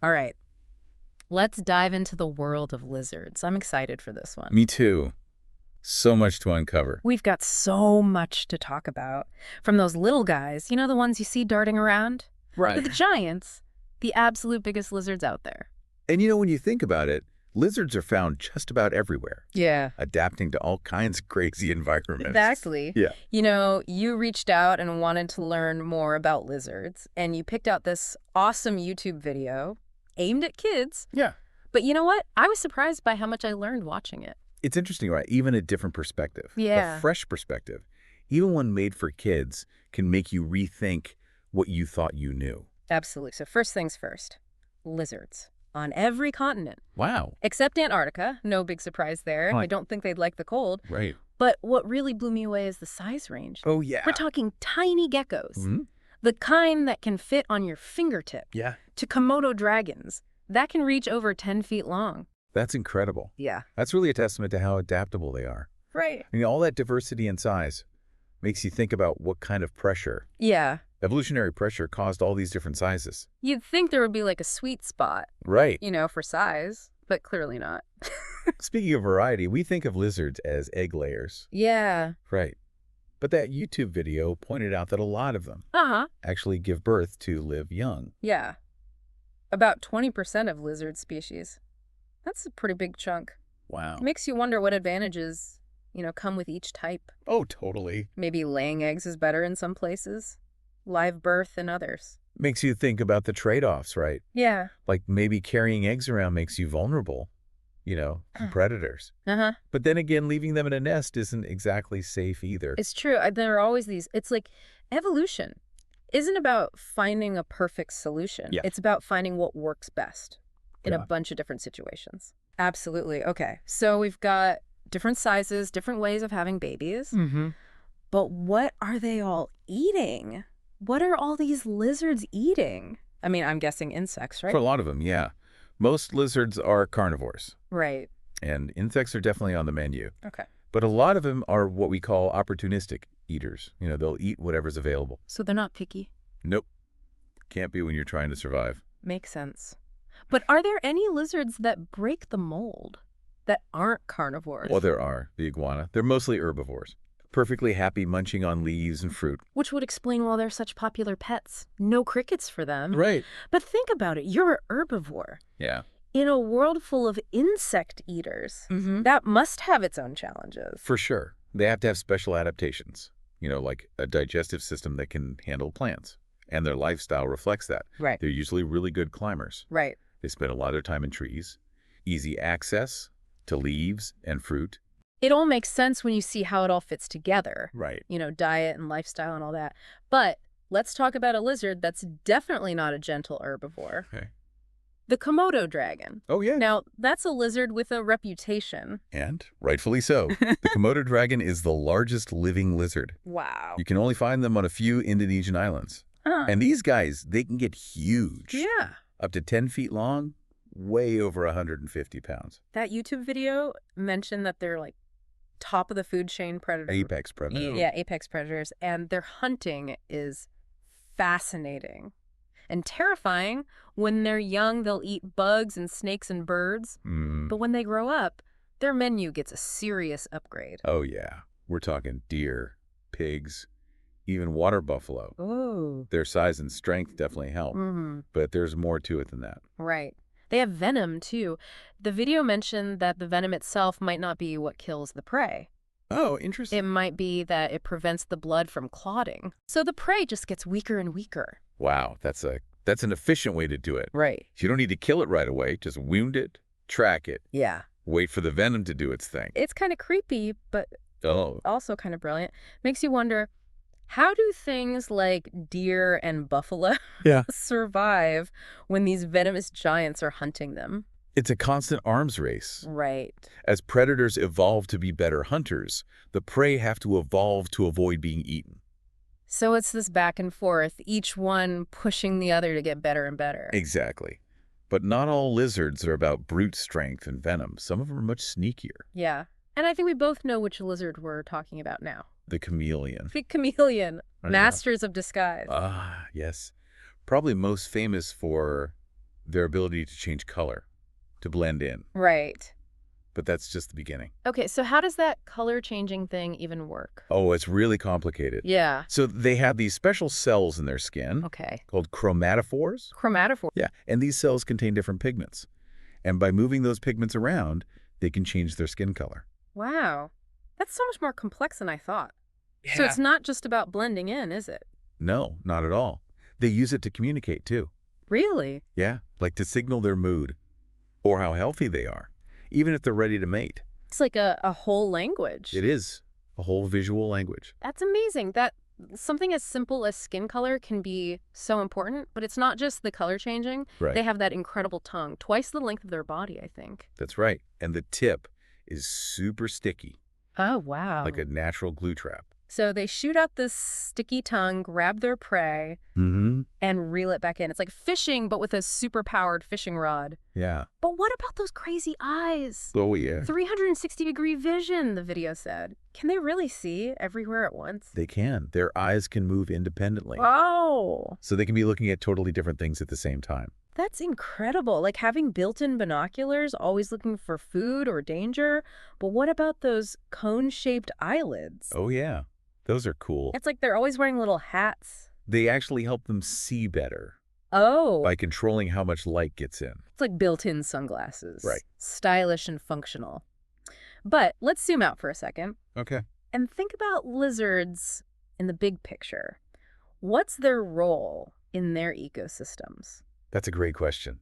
All right, let's dive into the world of lizards. I'm excited for this one. Me too. So much to uncover. We've got so much to talk about. From those little guys, the ones you see darting around, to Right. the giants, the absolute biggest lizards out there. And when you think about it, lizards are found just about everywhere, Yeah. adapting to all kinds of crazy environments. Exactly. Yeah. You reached out and wanted to learn more about lizards, and you picked out this awesome YouTube video aimed at kids. Yeah. But you know what? I was surprised by how much I learned watching it. It's interesting, right? Even a different perspective. Yeah. A fresh perspective. Even one made for kids can make you rethink what you thought you knew. Absolutely. So first things first, lizards on every continent, Wow. except Antarctica. No big surprise there. Huh. I don't think they'd like the cold. Right. But what really blew me away is the size range. Oh, yeah. We're talking tiny geckos, Hmm? the kind that can fit on your fingertip, Yeah. to Komodo dragons that can reach over 10 feet long. That's incredible. Yeah. That's really a testament to how adaptable they are. Right. All that diversity in size makes you think about what kind of pressure, Yeah. evolutionary pressure, caused all these different sizes. You'd think there would be like a sweet spot, Right. for size, but clearly not. Speaking of variety, we think of lizards as egg layers. Yeah. Right. But that YouTube video pointed out that a lot of them Uh-huh. actually give birth to live young. Yeah. About 20% of lizard species. That's a pretty big chunk. Wow. It makes you wonder what advantages, come with each type. Oh, totally. Maybe laying eggs is better in some places, live birth in others. Makes you think about the trade-offs, right? Yeah. Like maybe carrying eggs around makes you vulnerable, to predators. Uh-huh. But then again, leaving them in a nest isn't exactly safe either. It's true. There are always it's like evolution isn't about finding a perfect solution. Yeah. It's about finding what works best in a Yeah. bunch of different situations. Absolutely. Okay. So we've got different sizes, different ways of having babies. Mm-hmm. But what are they all eating? What are all these lizards eating? I mean, I'm guessing insects, right? For a lot of them, yeah. Most lizards are carnivores, Right. and insects are definitely on the menu. Okay. But a lot of them are what we call opportunistic eaters. They'll eat whatever's available. So they're not picky. Nope. Can't be when you're trying to survive. Makes sense. But are there any lizards that break the mold that aren't carnivores? Well, there are. The iguana. They're mostly herbivores. Perfectly happy munching on leaves and fruit. Which would explain why they're such popular pets. No crickets for them. Right. But think about it. You're an herbivore Yeah. in a world full of insect eaters. Mm-hmm. That must have its own challenges. For sure. They have to have special adaptations, like a digestive system that can handle plants. And their lifestyle reflects that. Right. They're usually really good climbers. Right. They spend a lot of their time in trees. Easy access to leaves and fruit. It all makes sense when you see how it all fits together. Right. Diet and lifestyle and all that. But let's talk about a lizard that's definitely not a gentle herbivore. Okay. The Komodo dragon. Oh, yeah. Now, that's a lizard with a reputation. And rightfully so. The Komodo dragon is the largest living lizard. Wow. You can only find them on a few Indonesian islands. Huh. And these guys, they can get huge. Yeah. Up to 10 feet long, way over 150 pounds. That YouTube video mentioned that they're like top of the food chain predators. Apex predator. Yeah, apex predators. And their hunting is fascinating and terrifying. When they're young, they'll eat bugs and snakes and birds. Mm. But when they grow up, their menu gets a serious upgrade. Oh, yeah. We're talking deer, pigs, even water buffalo. Oh. Their size and strength definitely help. Mm-hmm. But there's more to it than that. Right. They have venom, too. The video mentioned that the venom itself might not be what kills the prey. Oh, interesting. It might be that it prevents the blood from clotting. So the prey just gets weaker and weaker. Wow, that's an efficient way to do it. Right. You don't need to kill it right away. Just wound it, track it, Yeah. wait for the venom to do its thing. It's kind of creepy, but Oh, also kind of brilliant. Makes you wonder, how do things like deer and buffalo yeah. survive when these venomous giants are hunting them? It's a constant arms race. Right. As predators evolve to be better hunters, the prey have to evolve to avoid being eaten. So it's this back and forth, each one pushing the other to get better and better. Exactly. But not all lizards are about brute strength and venom. Some of them are much sneakier. Yeah. And I think we both know which lizard we're talking about now. The chameleon. The chameleon, I know. masters of disguise. Ah, yes. Probably most famous for their ability to change color, to blend in. Right. But that's just the beginning. Okay, so how does that color-changing thing even work? Oh, it's really complicated. Yeah. So they have these special cells in their skin Okay. called chromatophores. Chromatophore. Yeah, and these cells contain different pigments. And by moving those pigments around, they can change their skin color. Wow. That's so much more complex than I thought. So it's not just about blending in, is it? No, not at all. They use it to communicate, too. Really? Yeah, like to signal their mood or how healthy they are, even if they're ready to mate. It's like a whole language. It is a whole visual language. That's amazing. That something as simple as skin color can be so important, but it's not just the color changing. Right. They have that incredible tongue, twice the length of their body, I think. That's right. And the tip is super sticky, Oh, wow. like a natural glue trap. So they shoot out this sticky tongue, grab their prey, Mm-hmm. and reel it back in. It's like fishing, but with a super-powered fishing rod. Yeah. But what about those crazy eyes? Oh, yeah. 360-degree vision, the video said. Can they really see everywhere at once? They can. Their eyes can move independently. Oh, So they can be looking at totally different things at the same time. that's incredible. Like having built-in binoculars, always looking for food or danger. But what about those cone-shaped eyelids? Oh, yeah. Those are cool. It's like they're always wearing little hats. They actually help them see better Oh. by controlling how much light gets in. It's like built-in sunglasses. Right. Stylish and functional. But let's zoom out for a second Okay. and think about lizards in the big picture. What's their role in their ecosystems? That's a great question.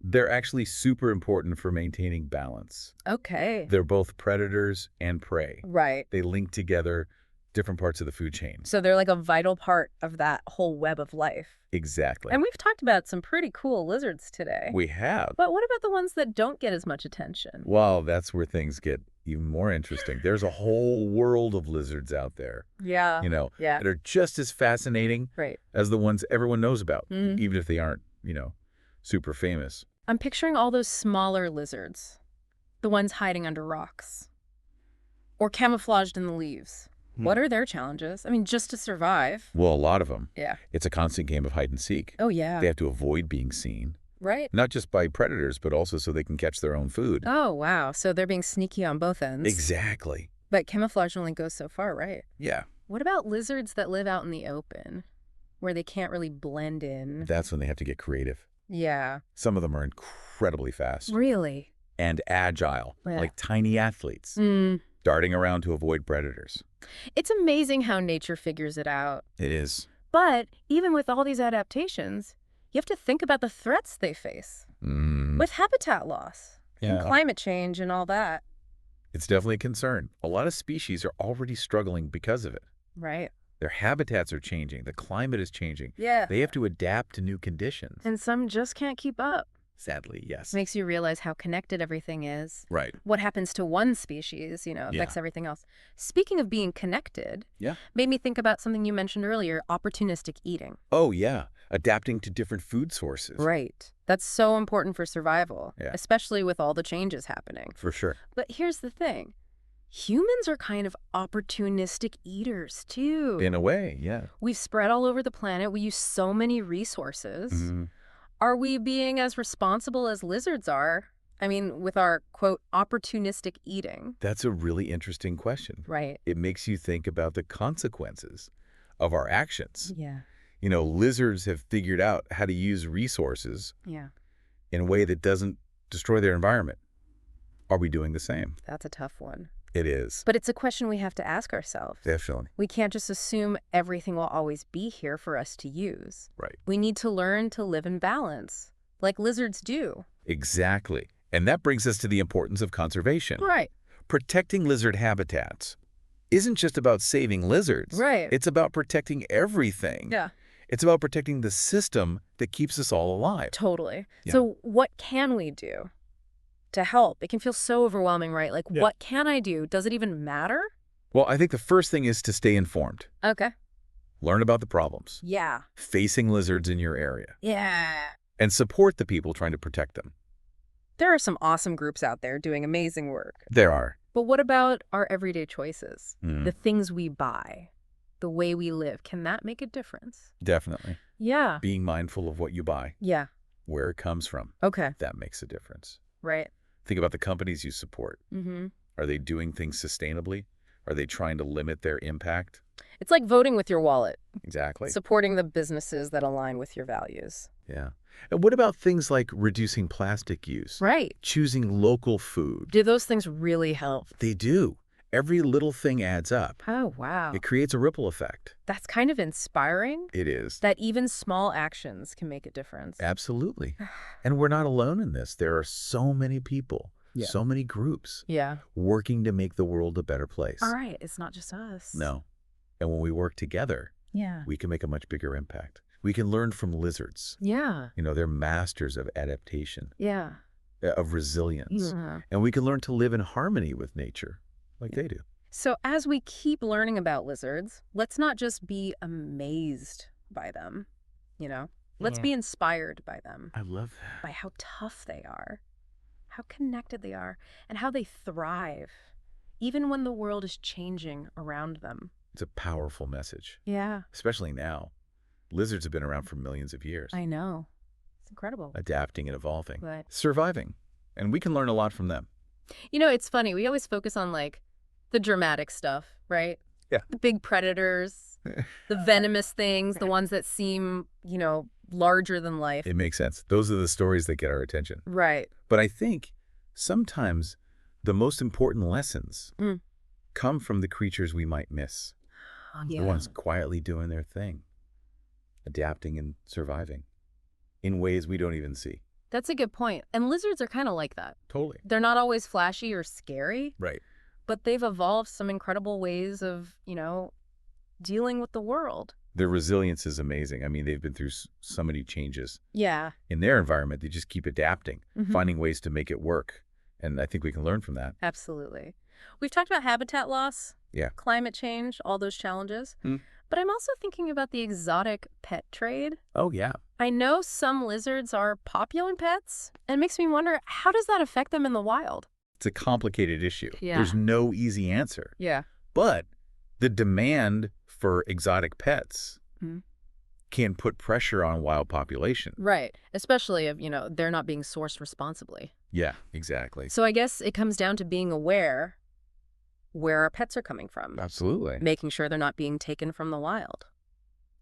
They're actually super important for maintaining balance. Okay. They're both predators and prey. Right. They link together different parts of the food chain. So they're like a vital part of that whole web of life. Exactly. And we've talked about some pretty cool lizards today. We have. But what about the ones that don't get as much attention? Well, that's where things get even more interesting. There's a whole world of lizards out there, Yeah. Yeah. that are just as fascinating Right. as the ones everyone knows about, Mhm. even if they aren't, super famous. I'm picturing all those smaller lizards, the ones hiding under rocks or camouflaged in the leaves. What are their challenges? I mean, just to survive. Well, a lot of them. Yeah. It's a constant game of hide and seek. Oh, yeah. They have to avoid being seen, Right. not just by predators, but also so they can catch their own food. Oh, wow. So they're being sneaky on both ends. Exactly. But camouflage only goes so far, right? Yeah. What about lizards that live out in the open, where they can't really blend in? That's when they have to get creative. Yeah. Some of them are incredibly fast Really? and agile, Yeah. like tiny athletes, darting around to avoid predators. It's amazing how nature figures it out. It is. But even with all these adaptations, you have to think about the threats they face with habitat loss and climate change and all that. It's definitely a concern. A lot of species are already struggling because of it. Right. Their habitats are changing. The climate is changing. Yeah. They have to adapt to new conditions. And some just can't keep up. Sadly, yes. Makes you realize how connected everything is. Right. What happens to one species, affects everything else. Speaking of being connected, made me think about something you mentioned earlier, opportunistic eating. Oh, yeah. Adapting to different food sources. Right. That's so important for survival, Yeah. especially with all the changes happening. For sure. But here's the thing. Humans are kind of opportunistic eaters, too. In a way, yeah. We've spread all over the planet. We use so many resources. Mm-hmm. Are we being as responsible as lizards are? I mean, with our, quote, opportunistic eating. That's a really interesting question. Right. It makes you think about the consequences of our actions. Yeah. Lizards have figured out how to use resources Yeah. in a way that doesn't destroy their environment. Are we doing the same? That's a tough one. It is. But it's a question we have to ask ourselves. Definitely. We can't just assume everything will always be here for us to use. Right. We need to learn to live in balance, like lizards do. Exactly. And that brings us to the importance of conservation. Right. Protecting lizard habitats isn't just about saving lizards. Right. It's about protecting everything. Yeah. It's about protecting the system that keeps us all alive. Totally. Yeah. So what can we do to help? It can feel so overwhelming, right? Like, what can I do? Does it even matter? Well, I think the first thing is to stay informed. Okay. Learn about the problems Yeah. facing lizards in your area Yeah. and support the people trying to protect them. There are some awesome groups out there doing amazing work. There are. But what about our everyday choices? Mm. The things we buy, the way we live. Can that make a difference? Definitely. Yeah. Being mindful of what you buy. Yeah. where it comes from. Okay. That makes a difference. Right. Think about the companies you support. Mm-hmm. Are they doing things sustainably? Are they trying to limit their impact? It's like voting with your wallet, Exactly. supporting the businesses that align with your values. Yeah. And what about things like reducing plastic use? Right. Choosing local food? Do those things really help? They do. Every little thing adds up. Oh, wow. It creates a ripple effect. That's kind of inspiring, It is. that even small actions can make a difference. Absolutely. And we're not alone in this. There are so many people, so many groups Yeah. working to make the world a better place. All right. It's not just us. No. And when we work together, Yeah. we can make a much bigger impact. We can learn from lizards. Yeah. You know, they're masters of adaptation, Yeah. of resilience. Yeah. And we can learn to live in harmony with nature like they do. So as we keep learning about lizards, let's not just be amazed by them, you know? Let's be inspired by them, I love that. by how tough they are, how connected they are, and how they thrive, even when the world is changing around them. It's a powerful message, Yeah, especially now. Lizards have been around for millions of years, I know. It's incredible. adapting and evolving, But, surviving. And we can learn a lot from them. you know, it's funny. We always focus on, like, the dramatic stuff, right? Yeah. The big predators, the venomous things, the ones that seem, you know, larger than life. It makes sense. Those are the stories that get our attention. Right. But I think sometimes the most important lessons come from the creatures we might miss. Yeah. The ones quietly doing their thing, adapting and surviving in ways we don't even see. That's a good point. And lizards are kind of like that. Totally. They're not always flashy or scary, Right. but they've evolved some incredible ways of, you know, dealing with the world. Their resilience is amazing. I mean, they've been through so many changes Yeah. in their environment. They just keep adapting, Mhm. finding ways to make it work. And I think we can learn from that. Absolutely. We've talked about habitat loss, Yeah. climate change, all those challenges. Mm. But I'm also thinking about the exotic pet trade. Oh, yeah. I know some lizards are popular pets, and it makes me wonder, how does that affect them in the wild? It's a complicated issue. Yeah. There's no easy answer. Yeah. But the demand for exotic pets can put pressure on wild populations. Right. Especially if, you know, they're not being sourced responsibly. Yeah, exactly. So I guess it comes down to being aware where our pets are coming from, Absolutely. making sure they're not being taken from the wild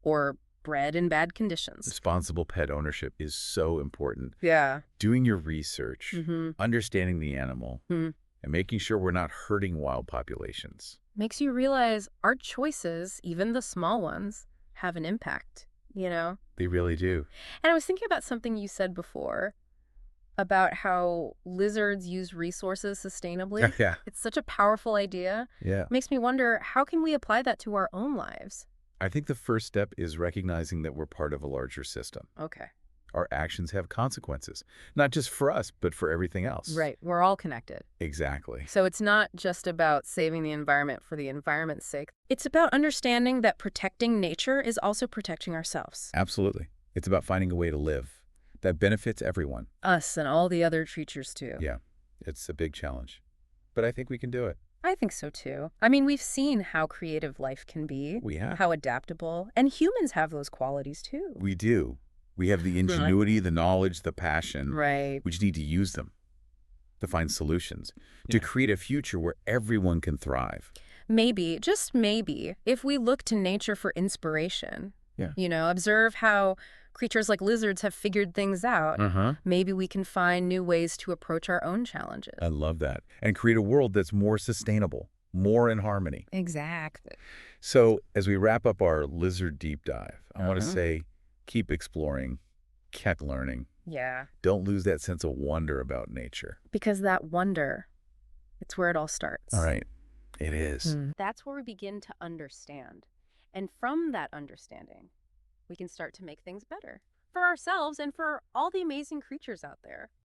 or bred in bad conditions. Responsible pet ownership is so important. Yeah. Doing your research, understanding the animal, Mhm. and making sure we're not hurting wild populations. Makes you realize our choices, even the small ones, have an impact, you know? They really do. And I was thinking about something you said before about how lizards use resources sustainably. Yeah. It's such a powerful idea. Yeah. Makes me wonder, how can we apply that to our own lives? I think the first step is recognizing that we're part of a larger system. Okay. Our actions have consequences, not just for us, but for everything else. Right. We're all connected. Exactly. So it's not just about saving the environment for the environment's sake. It's about understanding that protecting nature is also protecting ourselves. Absolutely. It's about finding a way to live that benefits everyone. Us and all the other creatures, too. Yeah, it's a big challenge, but I think we can do it. I think so, too. I mean, we've seen how creative life can be. We have. How adaptable. And humans have those qualities, too. We do. We have the ingenuity, the knowledge, the passion. Right. We just need to use them to find solutions, to create a future where everyone can thrive. Maybe, just maybe, if we look to nature for inspiration, Yeah. you know, observe how creatures like lizards have figured things out, maybe we can find new ways to approach our own challenges. I love that. And create a world that's more sustainable, more in harmony. Exactly. So as we wrap up our lizard deep dive, I want to say, keep exploring, keep learning. Yeah. Don't lose that sense of wonder about nature. Because that wonder, it's where it all starts. All right. It is. That's where we begin to understand. And from that understanding, we can start to make things better for ourselves and for all the amazing creatures out there.